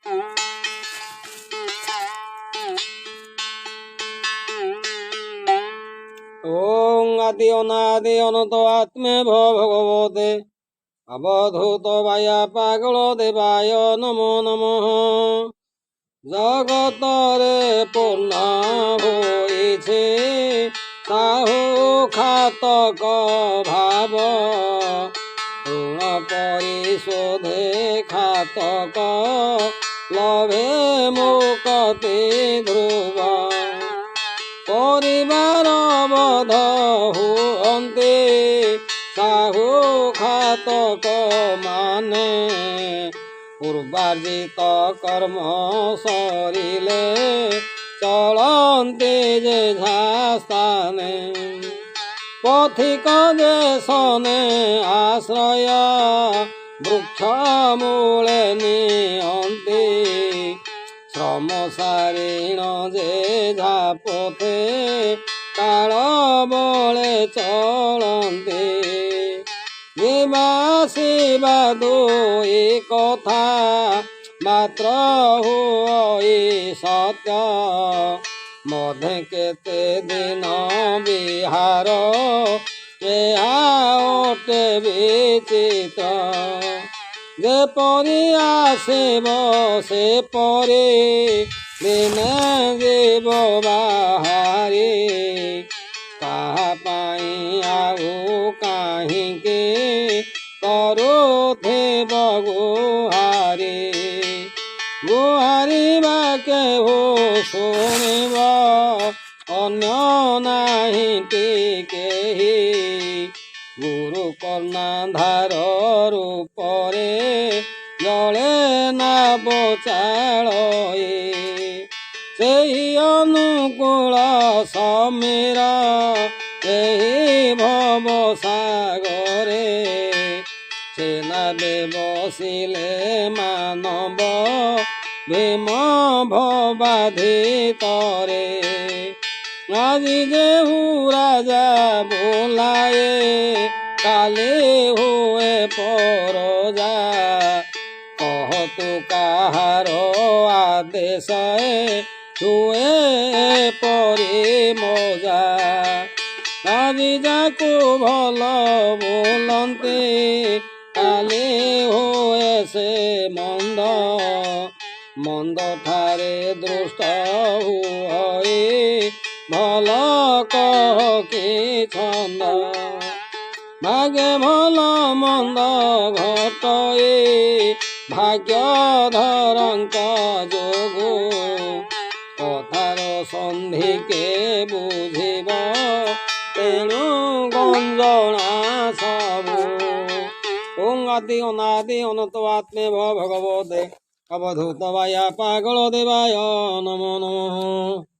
ওং আদি অনাদি অনত আত্মে ভগবতে অবধূত বায়া পাগল দেবায় নমো নমঃ। জগতরে পূর্ণ হয়েছে সাহু খাতক ভাব, ঋণ পরিশোধে খাতক লভে মুকতি ধ্রুব। পরিবার বধ হুଅନ୍ତି সাহু খাতক মানে, পূর্বার্জিত কর্ম সরিলে চলন্তে যেঝা স্থানে। পথিক যে শনে আশ্রয় বৃক্ষ মূলে নিয়ন্তি, শ্রম সারিণ যেঝা পথে কাଳ বଳେ চলন্তে। ଯିବା ଆସିବା ଦୁଇ କଥା ମାତ୍ର ହୁଏ ସତ୍ୟ, ମଧ୍ୟେ କେତେ ଦିନ ବିହାର ଏହା ଅଟେ ବିଚିତ୍ର। ଯେପରି ଆସିବ ସେପରି ଦିନେ ଯିବ ବାହାରି, କାହା ପାଇଁ ଆଉ କାହିଁକି କରୁଥିବ ଗୁହାରି। ଗୁହାରିବା କେହୁ ଶୁଣିବ ଅନ୍ୟ ନାହିଁ କେହି, ଗୁରୁ କର୍ଣ୍ଣାଧାର ରୂପରେ ଜଳେ ନା ବଚାଳଏ। ସେହି ଅନୁକୂଳ ସମୀର ଏହି ଭବ ସାଗରେ, ସେନାବେ ବସିଲେ ମାନବ ଭୀମ ଭବାଧିତରେ। ଆଜି ଯେହୁ ରାଜା ବୋଲାଏ କାଲି ହୁଏ ପରଜା, କହତୁ କାହାର ଆଦେଶ ହୁଏ ପରି ମଜା। ଆଜି ଯାକୁ ଭଲ ବୋଲନ୍ତି କାଲି ହୁଏ ସେ ମନ୍ଦ, ମନ୍ଦ ଠାରେ ଦୃଷ୍ଟ ହୁଏ ଭଲ କହ କି ଛନ୍ଦ। ଭାଗ୍ୟ ଭଲ ମନ୍ଦ ଘଟଏ ଭାଗ୍ୟଧରଙ୍କ ଯୋଗୁ, କଥାର ସନ୍ଧି କେ ବୁଝିବ ତେଣୁ ଗଞ୍ଜଣା ସବୁ। ওং আদি অনাদি অনত আত্মে ভগবতে অবধূত বায়া পাগল দেবায় নমো নমঃ।